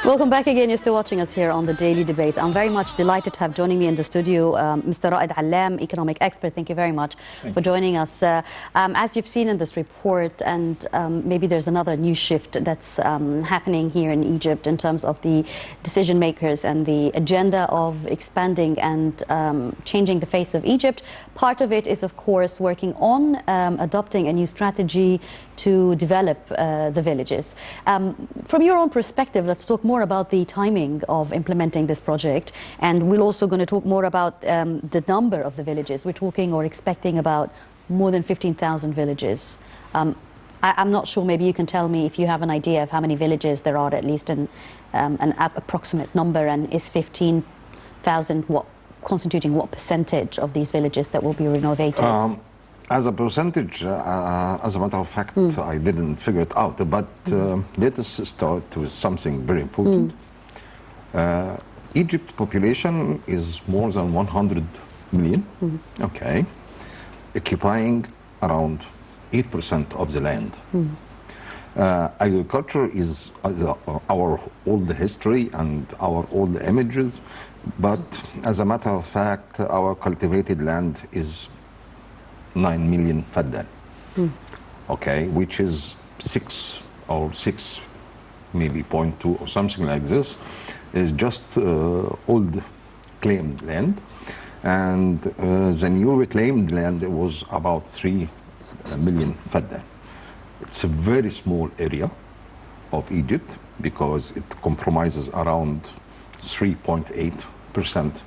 Welcome back again. You're still watching us here on the Daily Debate. I'm very much delighted to have joining me in the studio Mr. Raed Allam, economic expert. Thank you very much for joining us. As you've seen in this report, and maybe there's another new shift that's happening here in Egypt in terms of the decision makers and the agenda of expanding and changing the face of Egypt. Part of it is, of course, working on adopting a new strategy to develop the villages. From your own perspective, let's talk more about the timing of implementing this project, and we're also going to talk more about the number of the villages. We're talking or expecting about more than 15,000 villages. I'm not sure, maybe you can tell me if you have an idea of how many villages there are, at least an approximate number, and is 15,000 constituting what percentage of these villages that will be renovated? As a percentage, as a matter of fact, I didn't figure it out, but let us start with something very important. Egypt's population is more than 100 million, okay, occupying around 8% of the land. Agriculture is our old history and our old images, but as a matter of fact, our cultivated land is 9 million faddan, okay, which is 6 maybe 0.2 or something like this, is just old claimed land, and the new reclaimed land was about 3 million faddan. It's a very small area of Egypt because it compromises around 3.8%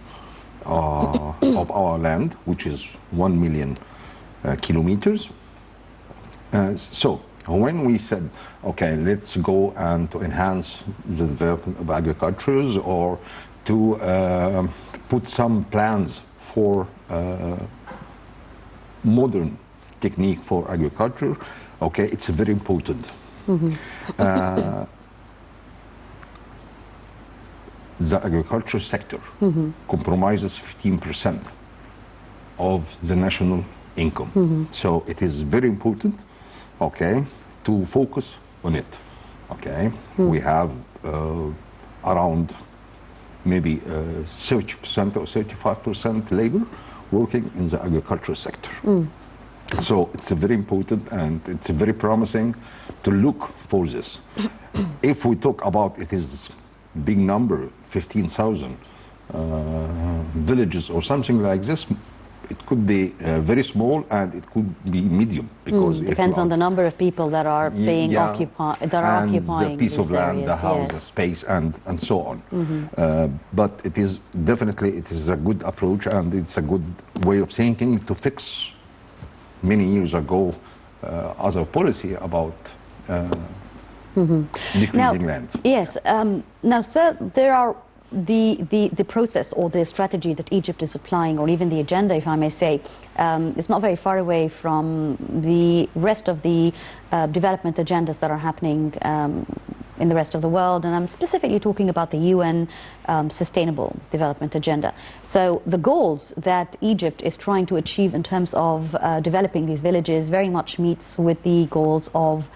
of our land, which is 1 million kilometers. So when we said, okay, let's go and to enhance the development of agriculture or to put some plans for modern technique for agriculture, okay, it's very important. The agriculture sector compromises 15% of the national income. So it is very important, okay, to focus on it, okay. We have around maybe 30% or 35% labor working in the agriculture sector. So it's very important and it's very promising to look for this. If we talk about it is big number, 15,000 villages or something like this, it could be very small and it could be medium, because depends on the number of people that are being occupied, that are occupying the piece of land, areas, the house, the space, and so on. But it is definitely a good approach, and it's a good way of thinking to fix many years ago other policy about decreasing land. Yes. Now, sir, there are the process or the strategy that Egypt is applying, or even the agenda, if I may say, is not very far away from the rest of the development agendas that are happening in the rest of the world, and I'm specifically talking about the UN Sustainable Development Agenda. So the goals that Egypt is trying to achieve in terms of developing these villages very much meets with the goals of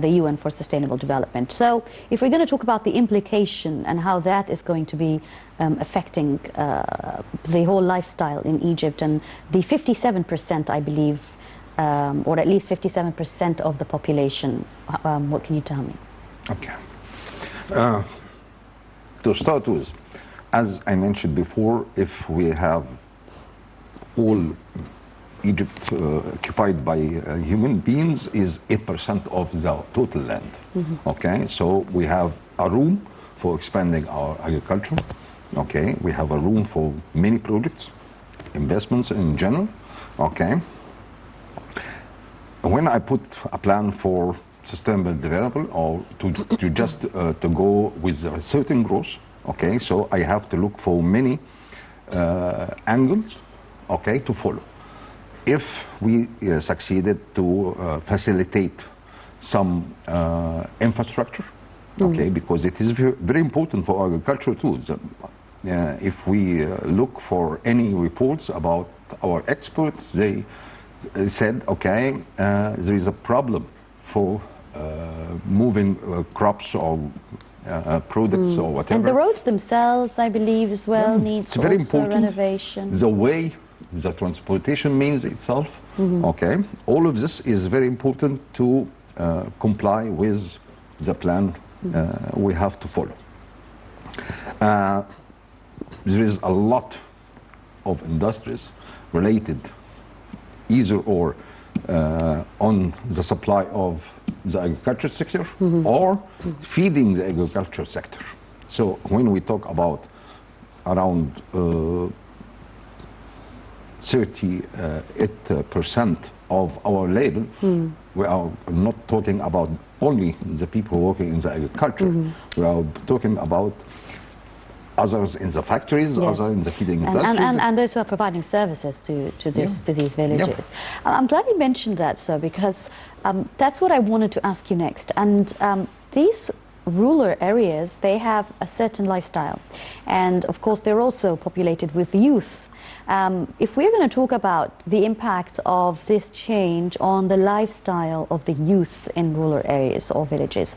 the UN for Sustainable Development. So if we're going to talk about the implication and how that is going to be affecting the whole lifestyle in Egypt, and the 57%, I believe, or at least 57% of the population, what can you tell me? Okay. To start with, as I mentioned before, if we have all Egypt occupied by human beings is 8% of the total land. Okay, so we have a room for expanding our agriculture. Okay, we have a room for many projects, investments in general. Okay, when I put a plan for sustainable development, or to just to go with a certain growth, okay, so I have to look for many angles, okay, to follow. If we succeeded to facilitate some infrastructure, okay, because it is very important for agriculture too. If we look for any reports about our experts, they said, okay, there is a problem for moving crops or products or whatever. And the roads themselves, I believe, as well, needs It's very also important. renovation. The way the transportation means itself, okay, all of this is very important to comply with the plan we have to follow. There is a lot of industries related either or on the supply of the agriculture sector or feeding the agriculture sector. So when we talk about around 38% of our labor, we are not talking about only the people working in the agriculture. We are talking about others in the factories, others in the feeding industries. And those who are providing services to these villages. I'm glad you mentioned that, sir, because that's what I wanted to ask you next. And these rural areas, they have a certain lifestyle. And of course, they're also populated with youth. If we're going to talk about the impact of this change on the lifestyle of the youth in rural areas or villages,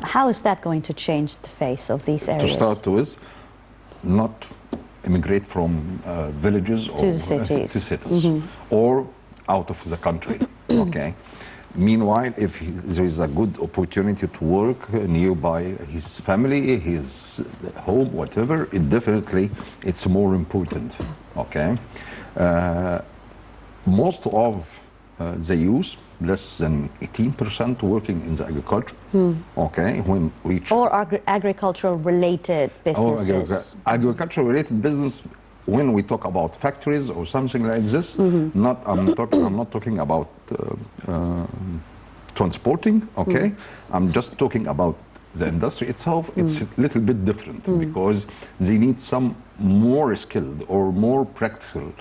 how is that going to change the face of these areas? To start with, not immigrate from villages or to cities, or out of the country. Okay. Meanwhile, if there is a good opportunity to work nearby his family, his home, whatever, it's more important. Okay. Most of the youth, less than 18% working in the agriculture. Okay, when reach or agricultural related businesses. Agricultural related business. When we talk about factories or something like this, I'm not talking about transporting. Okay, I'm just talking about the industry itself. It's a little bit different because they need some more skilled or more practical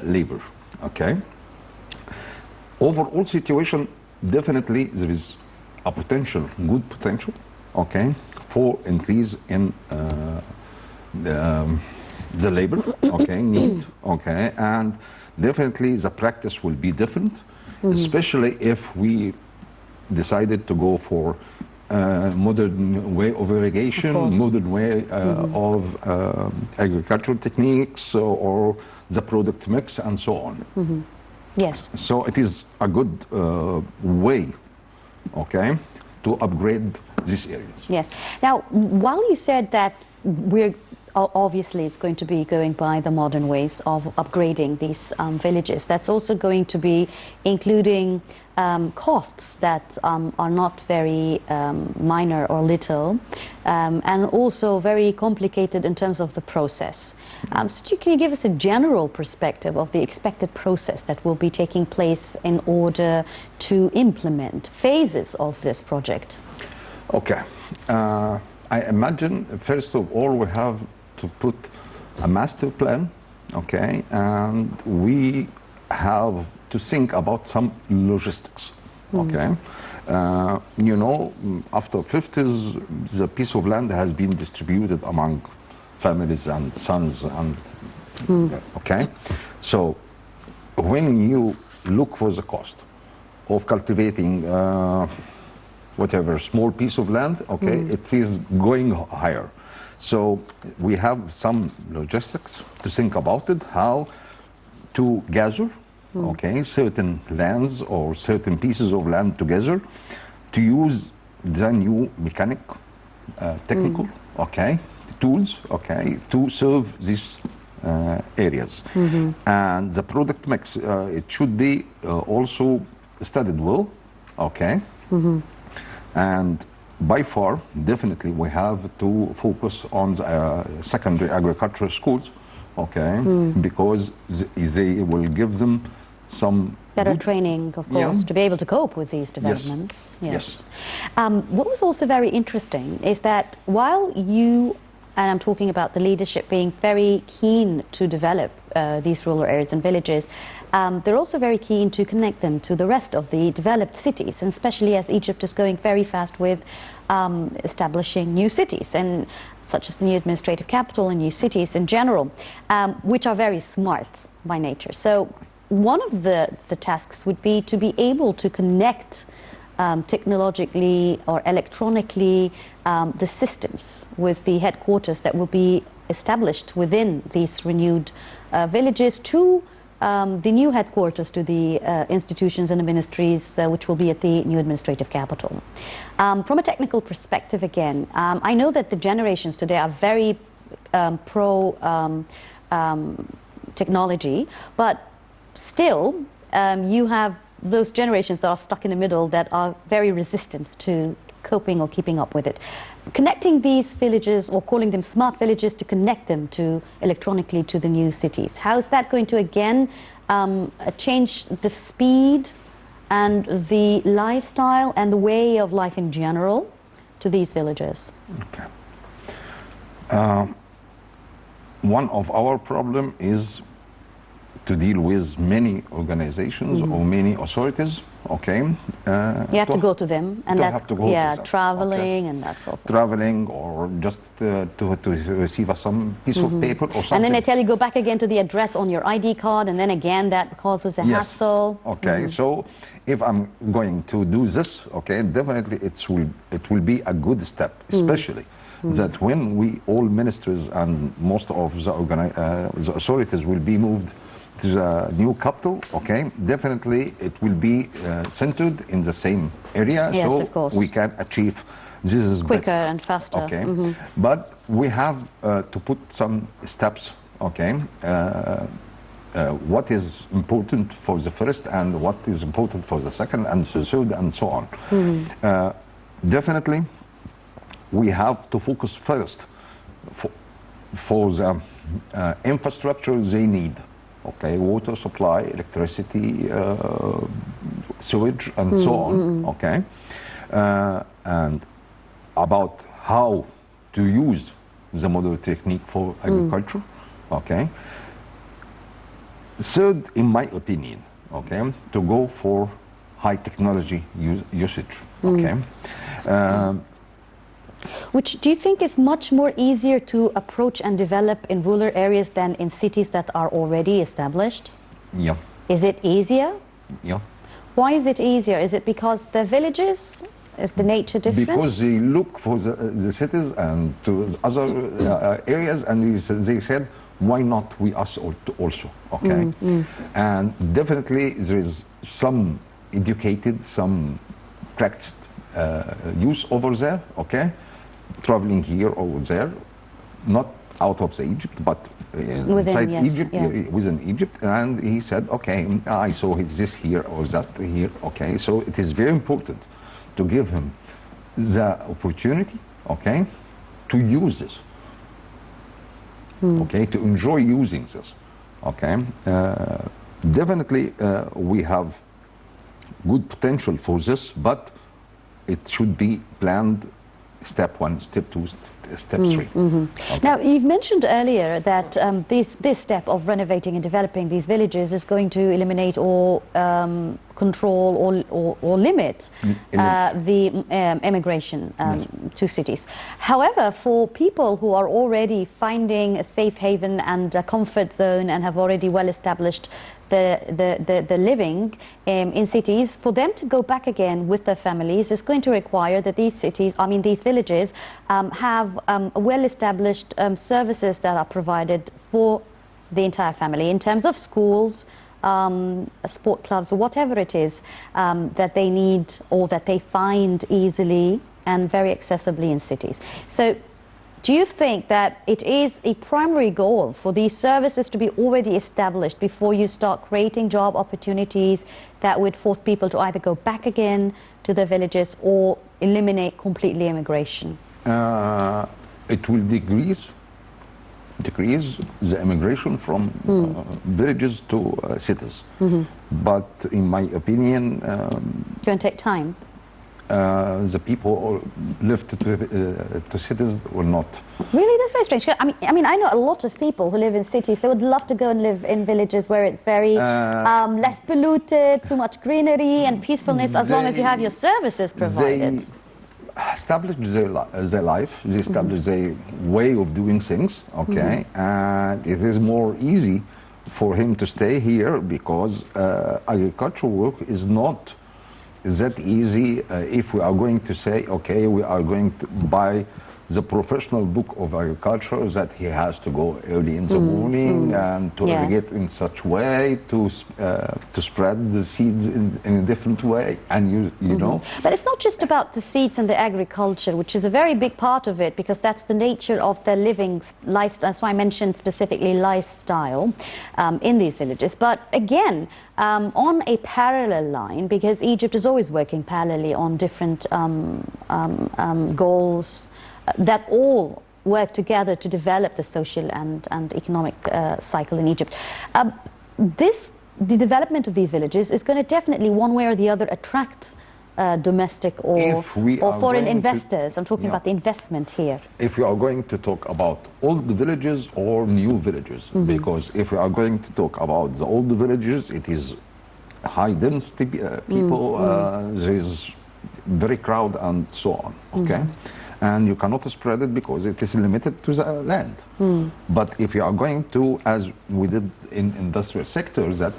labor. Okay. Overall situation, definitely there is a good potential, okay, for increase in the labor, okay, need, okay, and definitely the practice will be different, especially if we decided to go for modern way of irrigation, modern way of agricultural techniques, or the product mix, and so on. Yes. So it is a good way, okay, to upgrade these areas. Yes. Now, while you said that we're obviously it's going to be going by the modern ways of upgrading these villages, that's also going to be including costs that are not very minor or little, and also very complicated in terms of the process. So can you give us a general perspective of the expected process that will be taking place in order to implement phases of this project? Okay. I imagine, first of all, we have to put a master plan, okay, and we have to think about some logistics, okay. You know, after 50s, the piece of land has been distributed among families and sons, and okay. So when you look for the cost of cultivating whatever small piece of land, okay, it is going higher. So we have some logistics to think about it, how to gather, okay, certain lands or certain pieces of land together to use the new mechanic, technical, okay, tools, okay, to serve these areas. And the product mix, it should be also studied well, okay. And by far, definitely, we have to focus on the secondary agricultural schools, okay, because they will give them some better training, of course, to be able to cope with these developments. Yes. What was also very interesting is that while you, and I'm talking about the leadership being very keen to develop these rural areas and villages, they're also very keen to connect them to the rest of the developed cities, and especially as Egypt is going very fast with establishing new cities, and such as the new administrative capital and new cities in general, which are very smart by nature. So one of the tasks would be to be able to connect technologically or electronically the systems with the headquarters that will be established within these renewed villages to the new headquarters, to the institutions and the ministries which will be at the new administrative capital. From a technical perspective again, I know that the generations today are very pro technology, but still you have those generations that are stuck in the middle that are very resistant to coping or keeping up with it. Connecting these villages, or calling them smart villages, to connect them to electronically to the new cities. How is that going to again change the speed and the lifestyle and the way of life in general to these villages? Okay. One of our problem is to deal with many organizations or many authorities. Okay. You have to go to them, and that, traveling, okay, and that sort of thing. Traveling, or just to receive some piece of paper or something. And then they tell you go back again to the address on your ID card, and then again that causes a hassle. Okay, so if I'm going to do this, okay, definitely it will be a good step, especially that when we all ministries and most of the authorities will be moved to the new capital, okay, definitely it will be centered in the same area, yes, so of course, we can achieve this is quicker better and faster. Okay, but we have to put some steps, okay, what is important for the first and what is important for the second and the third and so on. Definitely we have to focus first for the infrastructure they need. Okay, water supply, electricity, sewage, and so on. Okay, and about how to use the modern technique for agriculture. Okay. Third, in my opinion, okay, to go for high technology usage. Okay. Which do you think is much more easier to approach and develop in rural areas than in cities that are already established? Yeah. Is it easier? Yeah. Why is it easier? Is it because the villages, is the nature different? Because they look for the cities and to other areas, and they said, why not we us also? Okay. And definitely there is some educated, some practiced use over there, okay, traveling here or there, not out of the Egypt, but inside Egypt, within Egypt, and he said, okay, I saw this here or that here, okay, so it is very important to give him the opportunity, okay, to use this, okay, to enjoy using this, okay. Definitely we have good potential for this, but it should be planned step 1, step 2, step 3. Okay. Now, you've mentioned earlier that this step of renovating and developing these villages is going to eliminate or control or limit the immigration to cities. However, for people who are already finding a safe haven and a comfort zone and have already well established the living in cities, for them to go back again with their families is going to require that these villages have well-established services that are provided for the entire family in terms of schools, sport clubs, or whatever it is that they need or that they find easily and very accessibly in cities. So do you think that it is a primary goal for these services to be already established before you start creating job opportunities that would force people to either go back again to their villages or eliminate completely immigration? It will decrease the immigration from villages to cities. But in my opinion, it's going to take time. The people live to cities or not. Really, that's very strange. I mean, I know a lot of people who live in cities. They would love to go and live in villages where it's very less polluted, too much greenery and peacefulness, as long as you have your services provided. They establish their life. They establish their way of doing things. Okay, and it is more easy for him to stay here because agricultural work is not that easy if we are going to say, okay, we are going to buy the professional book of agriculture that he has to go early in the morning and to irrigate in such way to spread the seeds in a different way, and you know. But it's not just about the seeds and the agriculture, which is a very big part of it, because that's the nature of their living lifestyle. That's why I mentioned specifically lifestyle in these villages. But again, on a parallel line, because Egypt is always working parallelly on different goals that all work together to develop the social and economic cycle in Egypt. The development of these villages is going to definitely, one way or the other, attract domestic or foreign investors. I'm talking about the investment here. If we are going to talk about old villages or new villages, because if we are going to talk about the old villages, it is high density people, there is very crowded and so on, okay? And you cannot spread it because it is limited to the land. But if you are going to, as we did in industrial sectors, that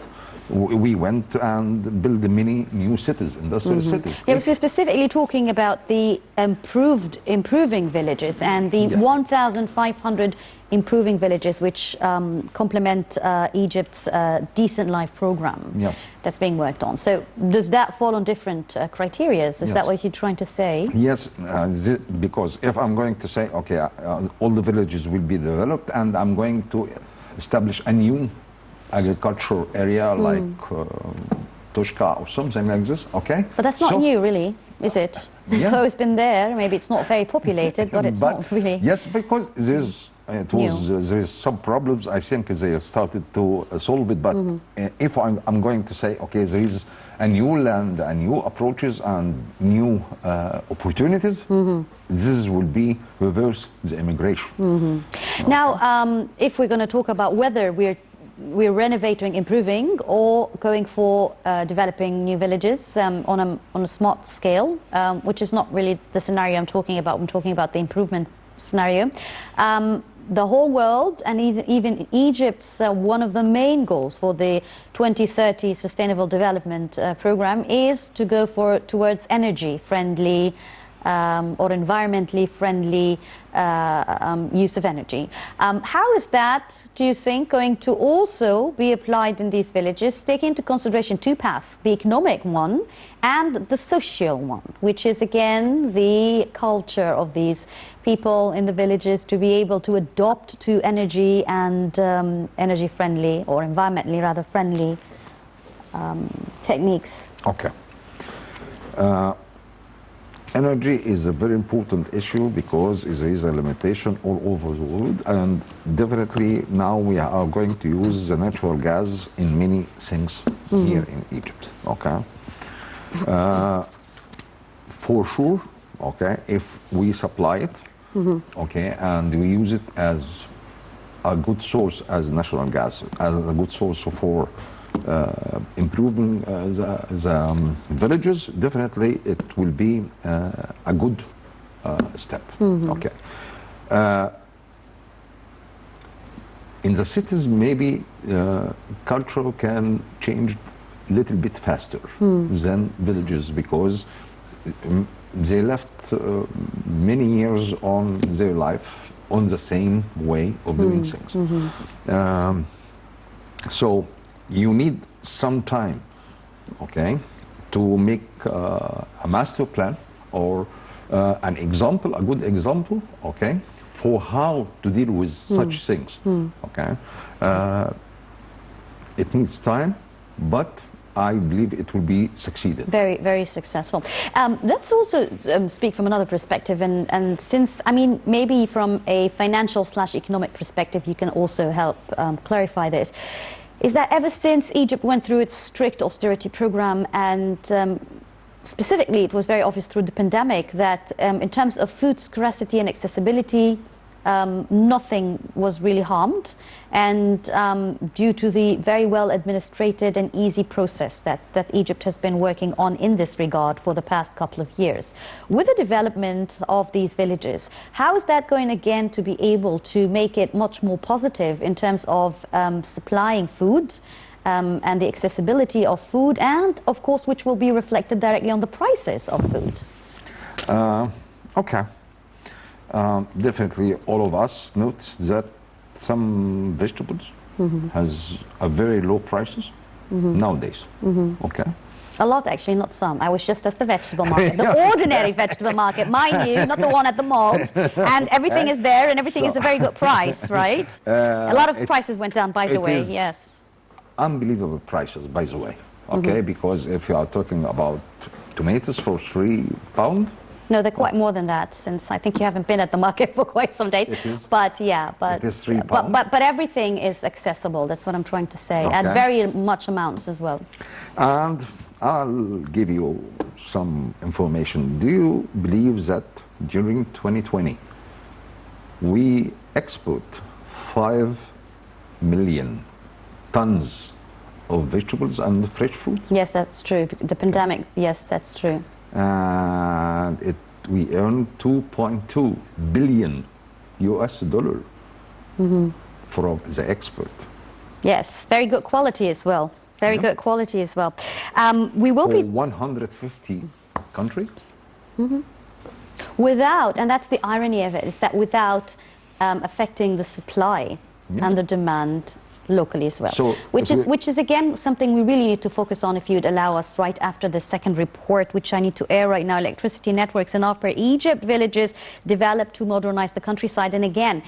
we went and built many new cities, industrial cities. Yeah, so specifically talking about the improving villages and the 1,500 improving villages which complement Egypt's Decent Life program that's being worked on. So does that fall on different criteria? Is that what you're trying to say? Yes, because if I'm going to say, okay, all the villages will be developed and I'm going to establish a new agricultural area like Toshka or something like this, okay? But that's not new, really, is it? So it's been there. Maybe it's not very populated, but it's not really. Yes, because there's there is some problems. I think they started to solve it. But if I'm going to say, okay, there is a new land, and new approaches, and new opportunities, this will be reverse the immigration. Now, if we're going to talk about whether we're renovating, improving, or going for developing new villages on a smart scale, which is not really the scenario I'm talking about. I'm talking about the improvement scenario. The whole world, and even Egypt's one of the main goals for the 2030 Sustainable Development Program is to go towards energy-friendly or environmentally friendly use of energy. How is that, do you think, going to also be applied in these villages, taking into consideration two paths, the economic one and the social one, which is again the culture of these people in the villages to be able to adopt to energy and energy friendly, or environmentally rather friendly techniques? Okay. Energy is a very important issue because there is a limitation all over the world, and definitely now we are going to use the natural gas in many things here in Egypt. Okay, for sure. Okay, if we supply it, okay, and we use it as a good source, as natural gas, as a good source for improving the villages, definitely it will be a good step. Okay. In the cities, maybe culture can change a little bit faster than villages, because they left many years on their life on the same way of doing things. So you need some time, okay, to make a master plan or an example, a good example, okay, for how to deal with such things, okay. It needs time, but I believe it will be succeeded. Very, very successful. Let's also speak from another perspective, and since, I mean, maybe from a financial/economic perspective, you can also help clarify this. Is that ever since Egypt went through its strict austerity program, and specifically it was very obvious through the pandemic that in terms of food scarcity and accessibility, nothing was really harmed, and due to the very well administrated and easy process that Egypt has been working on in this regard for the past couple of years. With the development of these villages, how is that going again to be able to make it much more positive in terms of supplying food and the accessibility of food, and of course which will be reflected directly on the prices of food. Okay. Definitely all of us notice that some vegetables has a very low prices nowadays. Okay. A lot, actually, not some. I was just at the vegetable market, the ordinary vegetable market, mind you, not the one at the malls. And everything is there, and everything is a very good price, right? A lot of prices went down, by the way, yes. Unbelievable prices, by the way, okay? Because if you are talking about tomatoes for £3, no, they're quite more than that, since I think you haven't been at the market for quite some days. It is. But yeah, it is £3. But everything is accessible. That's what I'm trying to say, at very much amounts as well. And I'll give you some information. Do you believe that during 2020 we export 5 million tons of vegetables and fresh fruits? Yes, that's true. The pandemic, yes, that's true. And we earned 2.2 billion US dollar from the export. Yes, very good quality as well. Very good quality as well. We will be 150 countries. Without, and that's the irony of it, is that without affecting the supply and the demand locally as well, so which is again something we really need to focus on, if you'd allow us, right after the second report, which I need to air right now. Electricity networks in Upper Egypt villages developed to modernize the countryside, and again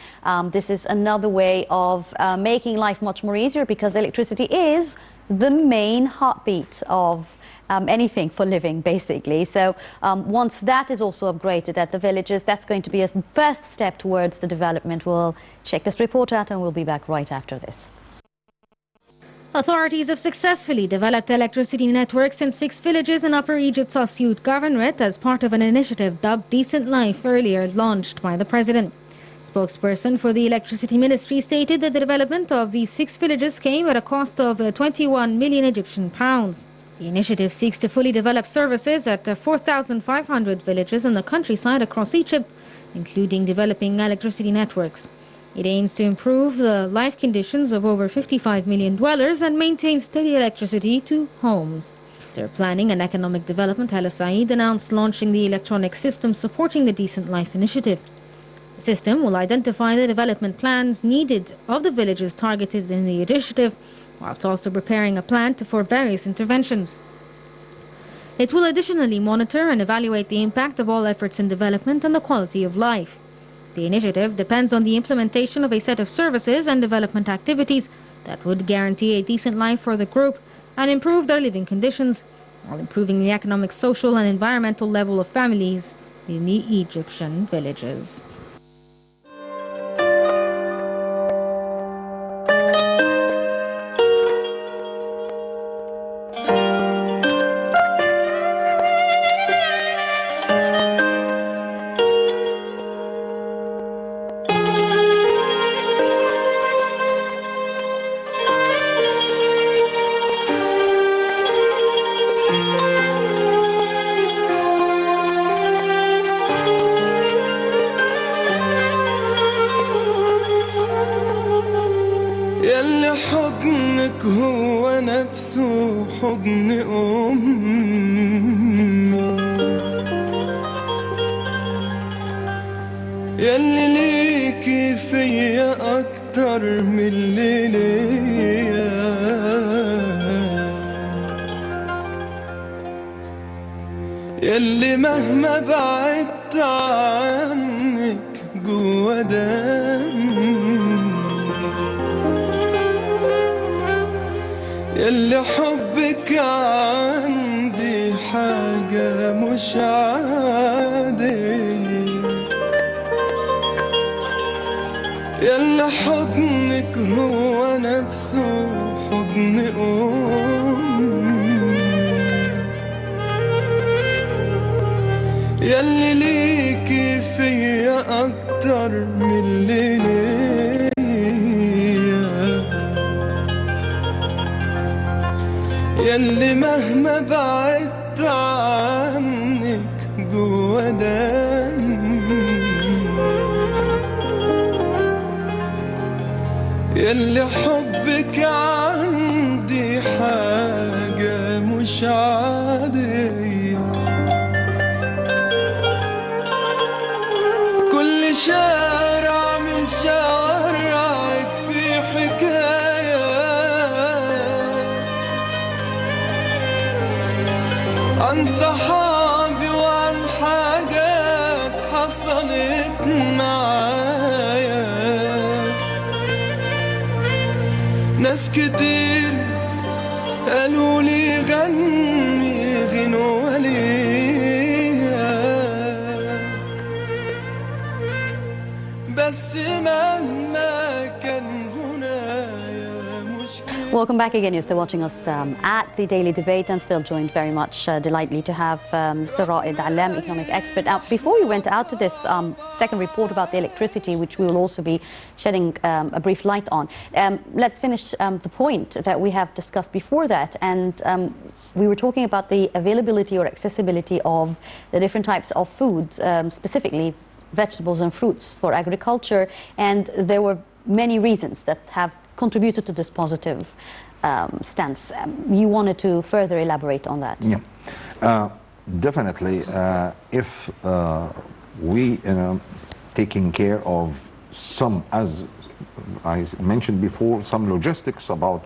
this is another way of making life much more easier, because electricity is the main heartbeat of anything for living, basically. So once that is also upgraded at the villages, that's going to be a first step towards the development. We'll check this report out and we'll be back right after this. Authorities have successfully developed electricity networks in 6 villages in Upper Egypt's Asyut Governorate as part of an initiative dubbed Decent Life, earlier launched by the President. Spokesperson for the Electricity Ministry stated that the development of these 6 villages came at a cost of 21 million Egyptian pounds. The initiative seeks to fully develop services at 4,500 villages in the countryside across Egypt, including developing electricity networks. It aims to improve the life conditions of over 55 million dwellers and maintain steady electricity to homes. After Planning and Economic Development, Al Said announced launching the electronic system supporting the Decent Life initiative. The system will identify the development plans needed of the villages targeted in the initiative, whilst also preparing a plan for various interventions. It will additionally monitor and evaluate the impact of all efforts in development and the quality of life. The initiative depends on the implementation of a set of services and development activities that would guarantee a decent life for the group and improve their living conditions, while improving the economic, social and environmental level of families in the Egyptian villages. يلي حضنك هو نفسه حضن أمي، يلي ليكي فيا أكتر من اللي ليا، يلي مهما بعدت عنك جوا دمي، يلي حبك عندي حاجة مش عادية، يلي حضنك هو نفسه حضن أمي، يلي ليكي فيا أكتر من اللي ليا، يلي مهما بعدت عنك جوا دمي، يلي حبك عندي مش عادية. كل شارع من شوارعك في حكاية عن صحابي وعن حاجات حصلت معايا. ناس كتير قالوا لي غني غنوة ليها، بس مهما كان غنايا مش Welcome back again. You're still watching us at the Daily Debate. I'm still joined very much delightedly to have Mr. Raed Allam, economic expert. Now, before we went out to this second report about the electricity, which we will also be shedding a brief light on, let's finish the point that we have discussed before that. And we were talking about the availability or accessibility of the different types of food, specifically vegetables and fruits for agriculture. And there were many reasons that have contributed to this positive stance. You wanted to further elaborate on that? Yeah, definitely. If we taking care of some, as I mentioned before, some logistics about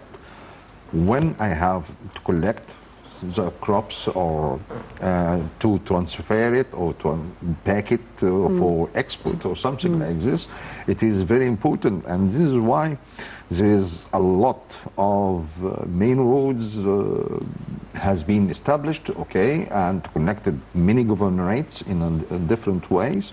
when I have to collect the crops or to transfer it or to pack it for export or something like this, it is very important, and this is why there is a lot of main roads has been established, okay, and connected many governorates in different ways.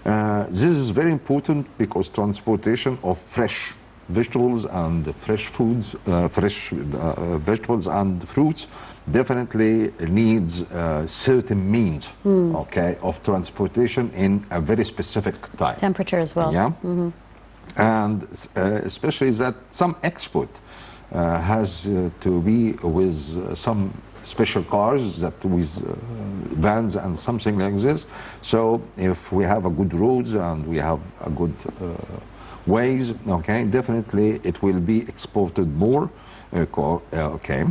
This is very important because transportation of fresh vegetables and fresh foods, vegetables and fruits definitely needs certain means, okay, of transportation in a very specific time. Temperature as well. Yeah. And especially that some export has to be with some special cars, that with vans and something like this. So if we have a good roads and we have a good ways, okay, definitely it will be exported more, okay.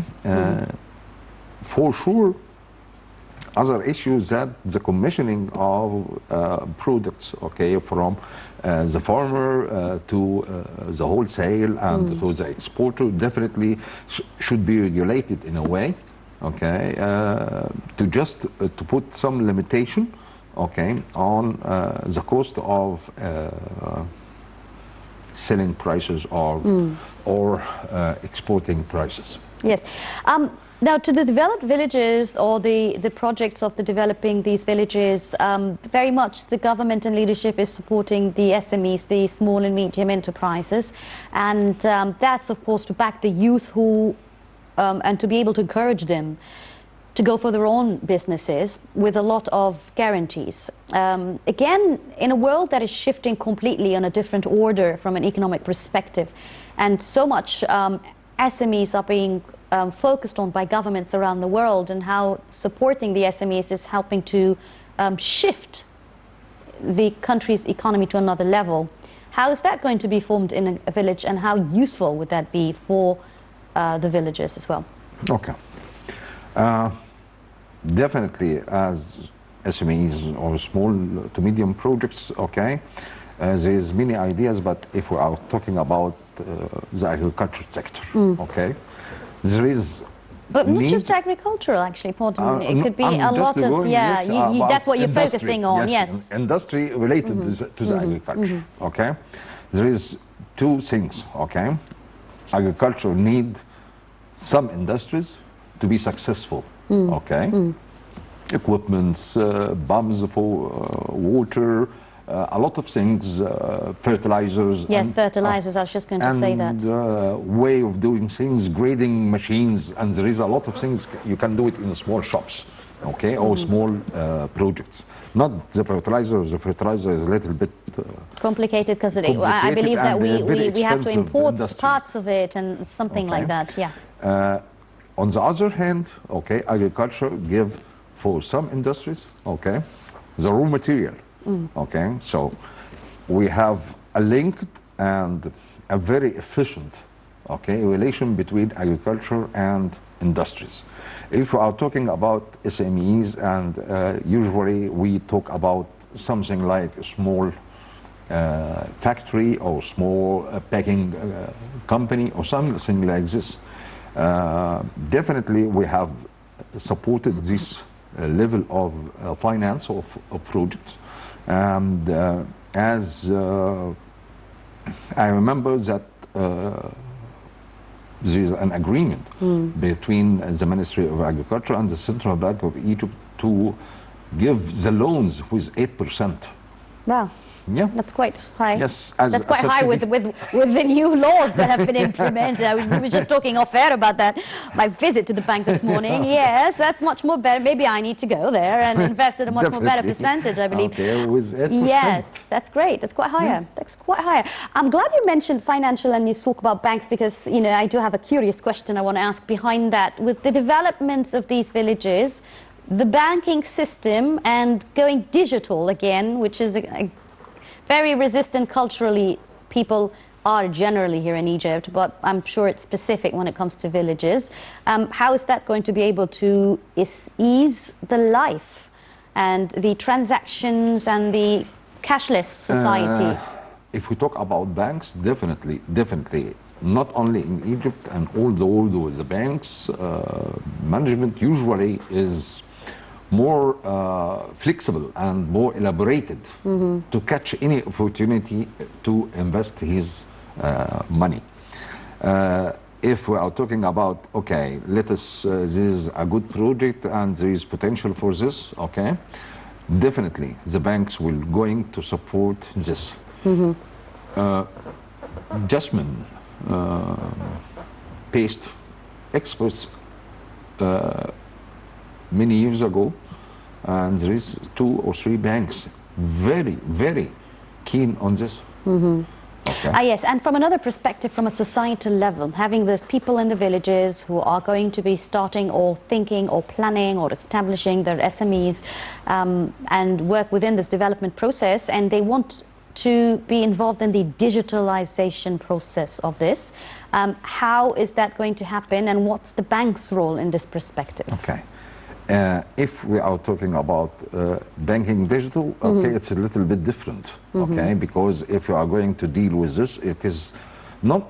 For sure, other issues that the commissioning of products, okay, from the farmer to the wholesale and to the exporter definitely should be regulated in a way, okay, to just to put some limitation, okay, on the cost of selling prices or exporting prices. Yes. Now, to the developed villages or the projects of the developing these villages, very much the government and leadership is supporting the SMEs, the small and medium enterprises, and that's of course to back the youth who and to be able to encourage them to go for their own businesses with a lot of guarantees. Again, in a world that is shifting completely on a different order from an economic perspective, and so much SMEs are being focused on by governments around the world, and how supporting the SMEs is helping to shift the country's economy to another level. How is that going to be formed in a village, and how useful would that be for the villages as well? Okay. Definitely, as SMEs or small to medium projects, okay, there's many ideas, but if we are talking about the agriculture sector, okay, there is But not just agricultural, actually, pardon me. It could be a lot of, yeah, yes, that's what you're industry, focusing on, yes. Industry related to the agriculture, okay? There is two things, okay? Agriculture need some industries to be successful, okay? Equipments, pumps for water, a lot of things, fertilizers. Yes, fertilizers, I was just going to say that. And way of doing things, grading machines, and there is a lot of things you can do it in small shops, okay, or small projects. Not the fertilizer is a little bit complicated, because I believe that we have to import parts of it and something like that, yeah. On the other hand, okay, agriculture give for some industries, okay, the raw material. Okay, so we have a linked and a very efficient, okay, relation between agriculture and industries. If we are talking about SMEs, and usually we talk about something like a small factory or small packing company or something like this, definitely we have supported this level of finance of projects. And as I remember that there is an agreement between the Ministry of Agriculture and the Central Bank of Egypt to give the loans with 8%. Wow. Yeah. That's quite high. Yes. That's quite high with the new laws that have been implemented. We were just talking off air about that. My visit to the bank this morning. Yes, that's much more better. Maybe I need to go there and invest at a much more better percentage, I believe. Okay, with 8%. Yes, that's great. That's quite higher. Yeah. That's quite higher. I'm glad you mentioned financial and you spoke about banks, because I do have a curious question I want to ask behind that. With the developments of these villages, the banking system and going digital again, which is a very resistant culturally, people are generally here in Egypt, but I'm sure it's specific when it comes to villages. How is that going to be able to ease the life and the transactions and the cashless society? If we talk about banks, definitely, not only in Egypt and all the world with the banks, management usually is more flexible and more elaborated to catch any opportunity to invest his money. If we are talking about, okay, this is a good project and there is potential for this, okay, definitely the banks will going to support this. Jasmine paste experts many years ago, and there is 2 or 3 banks very keen on this. Okay. Yes, and from another perspective, from a societal level, having those people in the villages who are going to be starting or thinking or planning or establishing their SMEs and work within this development process, and they want to be involved in the digitalization process of this. How is that going to happen, and what's the bank's role in this perspective? Okay. If we are talking about banking digital, okay, it's a little bit different, okay, because if you are going to deal with this, it is not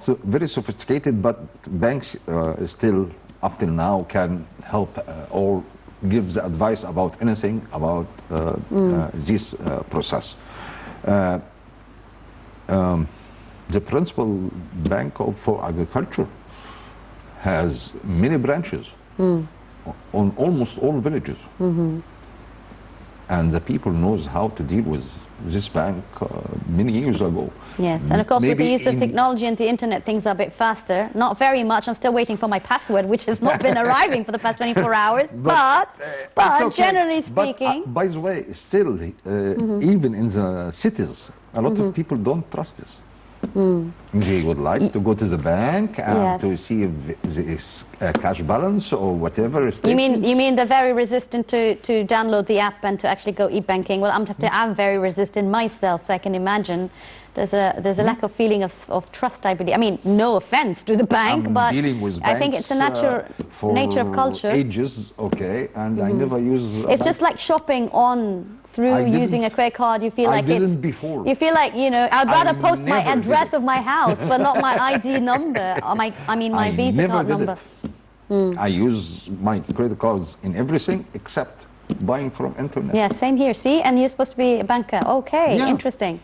so very sophisticated, but banks still up till now can help or give the advice about anything about this process. The principal bank for agriculture has many branches on almost all villages, and the people knows how to deal with this bank many years ago. Yes, and of course with the use of technology and the internet, things are a bit faster. Not very much. I'm still waiting for my password, which has not been arriving for the past 24 hours. But okay. Generally speaking... But, by the way, still, even in the cities, a lot of people don't trust this. They would like to go to the bank and to see if this cash balance or whatever. You mean they're very resistant to download the app and to actually go e-banking? Well, I'm very resistant myself, so I can imagine there's a lack of feeling of trust, I believe. I mean, no offense to the bank, but I think it's a natural nature of culture. Ages, okay, and I never use. It's just like shopping through using a credit card. You feel like it's before. You feel like I'd rather post my address of my house, but not my ID number or my Visa card number. I use my credit cards in everything except buying from internet. Yeah, same here. See, and you're supposed to be a banker. Okay, interesting.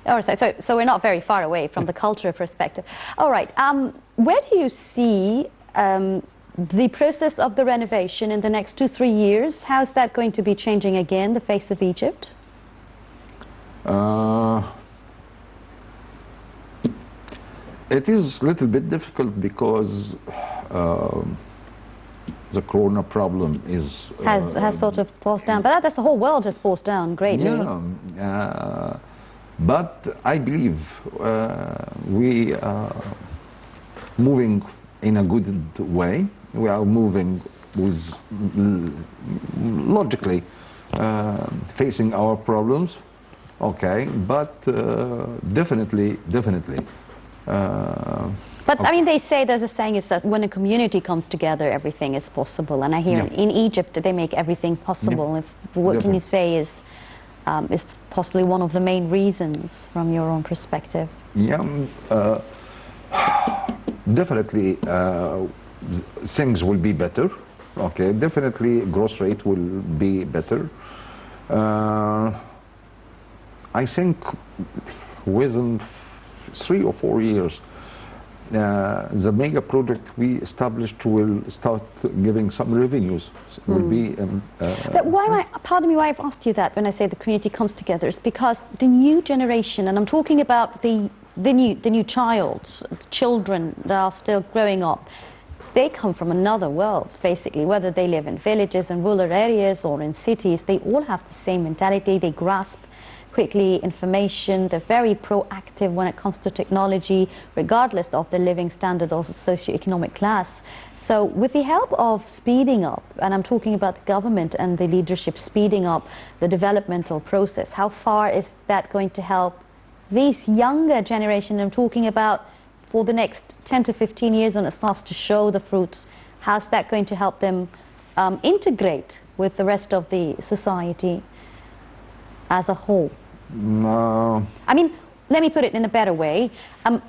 All right, so we're not very far away from the culture perspective. All right, where do you see the process of the renovation in the next 2-3 years? How's that going to be changing again the face of Egypt? It is a little bit difficult because the corona problem has sort of paused down, but that's the whole world has paused down greatly. Yeah, but I believe we are moving in a good way. We are moving with logically facing our problems, okay, but definitely. But I mean, they say, there's a saying, is that when a community comes together, everything is possible. And I hear in Egypt, they make everything possible. If, what can you say is possibly one of the main reasons from your own perspective? Yeah, definitely things will be better. Okay, definitely growth rate will be better. I think within 3 or 4 years, the mega project we established will start giving some revenues. Will be. But pardon me, why I've asked you that when I say the community comes together is because the new generation, and I'm talking about the new children that are still growing up, they come from another world, basically. Whether they live in villages and rural areas or in cities, they all have the same mentality. They grasp quickly information. They're very proactive when it comes to technology, regardless of their living standard or socioeconomic class. So with the help of speeding up, and I'm talking about the government and the leadership speeding up the developmental process, how far is that going to help this younger generation? I'm talking about for the next 10 to 15 years when it starts to show the fruits. How's that going to help them integrate with the rest of the society as a whole? I mean, let me put it in a better way.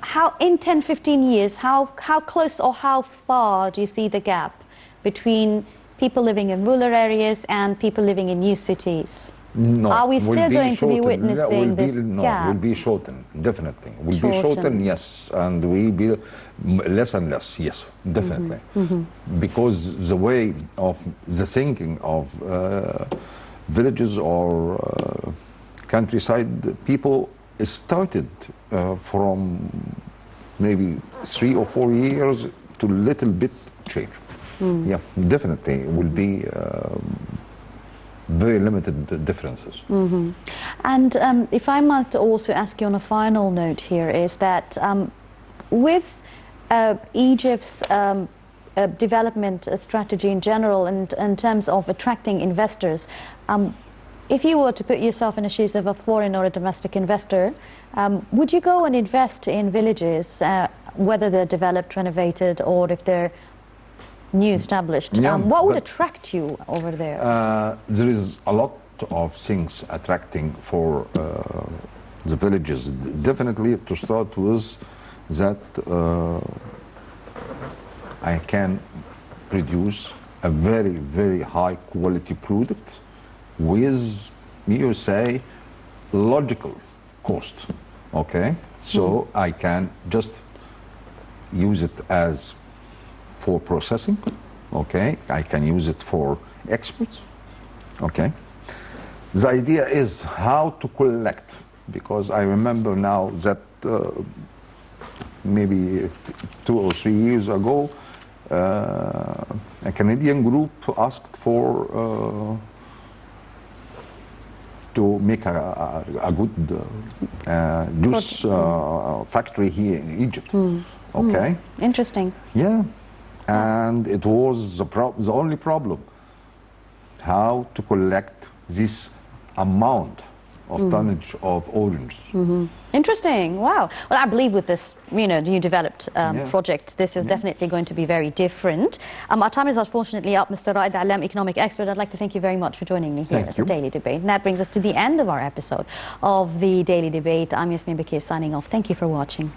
How in 10, 15 years, how close or how far do you see the gap between people living in rural areas and people living in new cities? No, are we still going to be witnessing this gap? No, will be shortened, definitely. Will be shortened, yes, and will be less and less, yes, definitely. Because the way of the thinking of villages or countryside people started from maybe 3 or 4 years to little bit change. Yeah, definitely will be very limited differences. And if I might also ask you on a final note here, is that with Egypt's development strategy in general and in terms of attracting investors, if you were to put yourself in the shoes of a foreign or a domestic investor, would you go and invest in villages, whether they're developed, renovated, or if they're new established? Yeah, what would attract you over there? There is a lot of things attracting for the villages. Definitely, to start with, that I can produce a very, very high quality product with, you say, logical cost. Okay, so I can just use it as for processing, okay? I can use it for exports, okay? The idea is how to collect, because I remember now that maybe 2 or 3 years ago, a Canadian group asked for to make a good juice factory here in Egypt, okay? Interesting. Yeah. And it was the only problem, how to collect this amount of tonnage of orange. Interesting. Wow. Well, I believe with this, new developed project, this is definitely going to be very different. Our time is unfortunately up. Mr. Raed Allam, economic expert, I'd like to thank you very much for joining me here at the Daily Debate. And that brings us to the end of our episode of the Daily Debate. I'm Yasmin Bakir signing off. Thank you for watching.